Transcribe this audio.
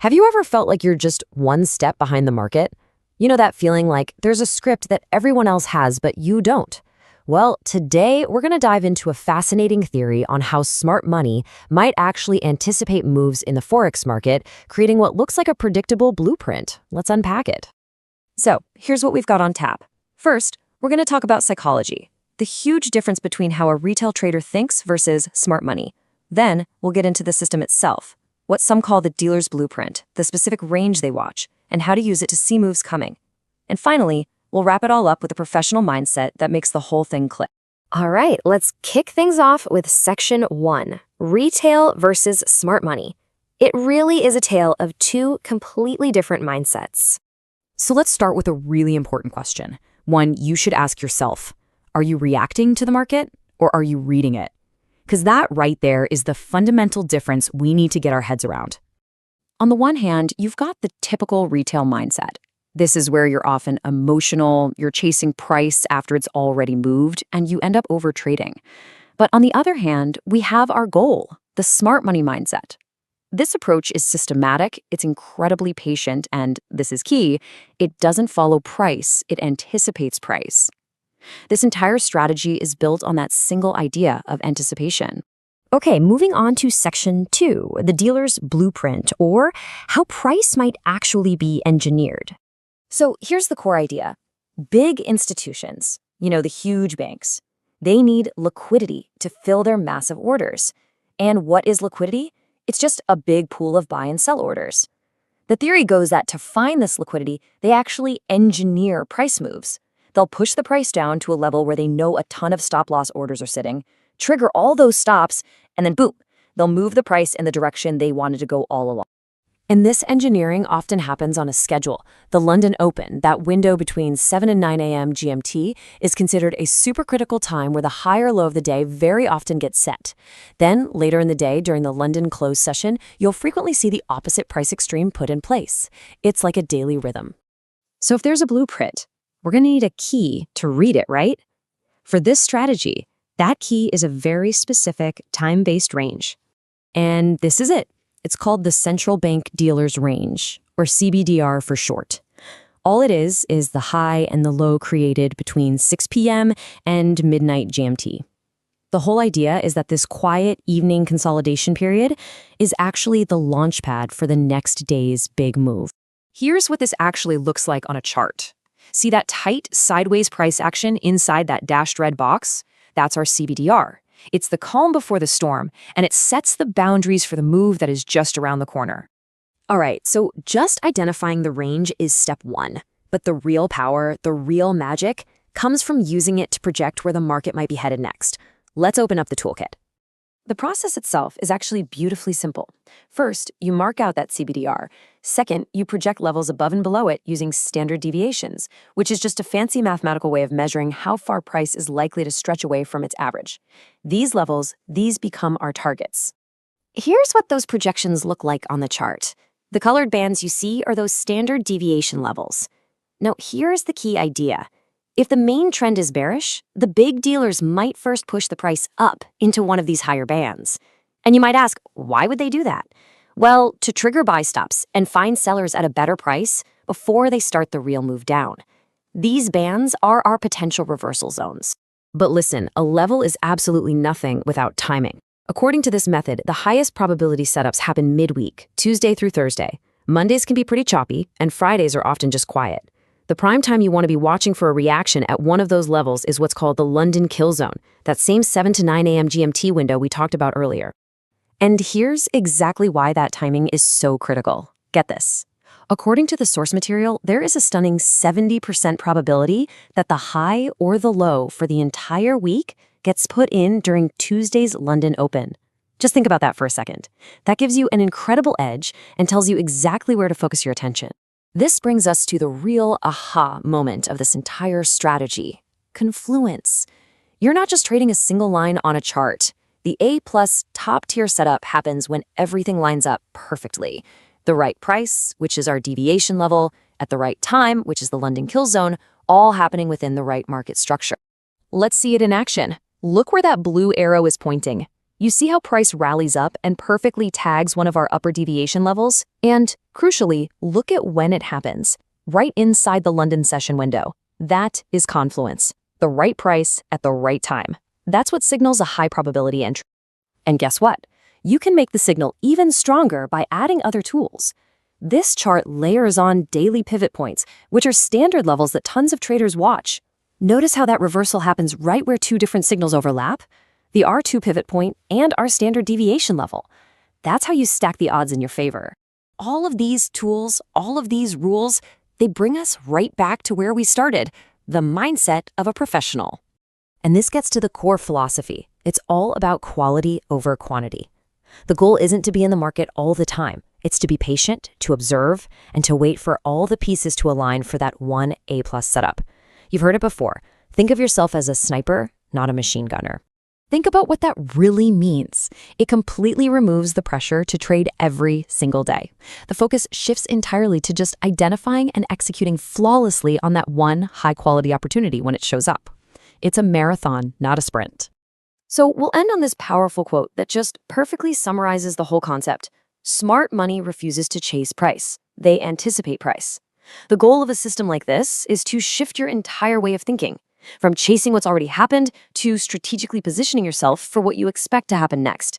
Have you ever felt like you're just one step behind the market? You know that feeling like there's a script that everyone else has, but you don't? Well, today we're going to dive into a fascinating theory on how smart money might actually anticipate moves in the Forex market, creating what looks like a predictable blueprint. Let's unpack it. So, here's what we've got on tap. First, we're going to talk about psychology, the huge difference between how a retail trader thinks versus smart money. Then, we'll get into the system itself, what some call the dealer's blueprint, the specific range they watch, and how to use it to see moves coming. And finally, we'll wrap it all up with a professional mindset that makes the whole thing click. All right, let's kick things off with section 1, retail versus smart money. It really is a tale of two completely different mindsets. So let's start with a really important question, one you should ask yourself. Are you reacting to the market or are you reading it? Because that right there is the fundamental difference we need to get our heads around. On the one hand, you've got the typical retail mindset. This is where you're often emotional, you're chasing price after it's already moved, and you end up overtrading. But on the other hand, we have our goal, the smart money mindset. This approach is systematic, it's incredibly patient, and this is key, it doesn't follow price, it anticipates price. This entire strategy is built on that single idea of anticipation. Okay, moving on to section 2, the dealer's blueprint, or how price might actually be engineered. So here's the core idea. Big institutions, the huge banks, they need liquidity to fill their massive orders. And what is liquidity? It's just a big pool of buy and sell orders. The theory goes that to find this liquidity, they actually engineer price moves. They'll push the price down to a level where they know a ton of stop-loss orders are sitting, trigger all those stops, and then boom, they'll move the price in the direction they wanted to go all along. And this engineering often happens on a schedule. The London Open, that window between 7 and 9 a.m. GMT, is considered a supercritical time where the high or low of the day very often gets set. Then, later in the day, during the London close session, you'll frequently see the opposite price extreme put in place. It's like a daily rhythm. So if there's a blueprint, we're going to need a key to read it, right? For this strategy, that key is a very specific time-based range. And this is it. It's called the Central Bank Dealer's Range, or CBDR for short. All it is the high and the low created between 6 p.m. and midnight GMT. The whole idea is that this quiet evening consolidation period is actually the launch pad for the next day's big move. Here's what this actually looks like on a chart. See that tight sideways price action inside that dashed red box? That's our CBDR. It's the calm before the storm, and it sets the boundaries for the move that is just around the corner. All right, so just identifying the range is step 1. But the real power, the real magic, comes from using it to project where the market might be headed next. Let's open up the toolkit. The process itself is actually beautifully simple. First, you mark out that CBDR. Second, you project levels above and below it using standard deviations, which is just a fancy mathematical way of measuring how far price is likely to stretch away from its average. These levels, these become our targets. Here's what those projections look like on the chart. The colored bands you see are those standard deviation levels. Now, here's the key idea. If the main trend is bearish, the big dealers might first push the price up into one of these higher bands. And you might ask, why would they do that? Well, to trigger buy stops and find sellers at a better price before they start the real move down. These bands are our potential reversal zones. But listen, a level is absolutely nothing without timing. According to this method, the highest probability setups happen midweek, Tuesday through Thursday. Mondays can be pretty choppy, and Fridays are often just quiet. The prime time you want to be watching for a reaction at one of those levels is what's called the London kill zone, that same 7 to 9 a.m. GMT window we talked about earlier. And here's exactly why that timing is so critical. Get this. According to the source material, there is a stunning 70% probability that the high or the low for the entire week gets put in during Tuesday's London Open. Just think about that for a second. That gives you an incredible edge and tells you exactly where to focus your attention. This brings us to the real aha moment of this entire strategy. Confluence. You're not just trading a single line on a chart. The A-plus top-tier setup happens when everything lines up perfectly. The right price, which is our deviation level, at the right time, which is the London kill zone, all happening within the right market structure. Let's see it in action. Look where that blue arrow is pointing. You see how price rallies up and perfectly tags one of our upper deviation levels? And, crucially, look at when it happens. Right inside the London session window. That is confluence. The right price at the right time. That's what signals a high probability entry. And guess what? You can make the signal even stronger by adding other tools. This chart layers on daily pivot points, which are standard levels that tons of traders watch. Notice how that reversal happens right where two different signals overlap? The R2 pivot point and our standard deviation level. That's how you stack the odds in your favor. All of these tools, all of these rules, they bring us right back to where we started, the mindset of a professional. And this gets to the core philosophy. It's all about quality over quantity. The goal isn't to be in the market all the time. It's to be patient, to observe, and to wait for all the pieces to align for that one A+ setup. You've heard it before. Think of yourself as a sniper, not a machine gunner. Think about what that really means. It completely removes the pressure to trade every single day. The focus shifts entirely to just identifying and executing flawlessly on that one high-quality opportunity when it shows up. It's a marathon, not a sprint. So we'll end on this powerful quote that just perfectly summarizes the whole concept. Smart money refuses to chase price. They anticipate price. The goal of a system like this is to shift your entire way of thinking, from chasing what's already happened to strategically positioning yourself for what you expect to happen next.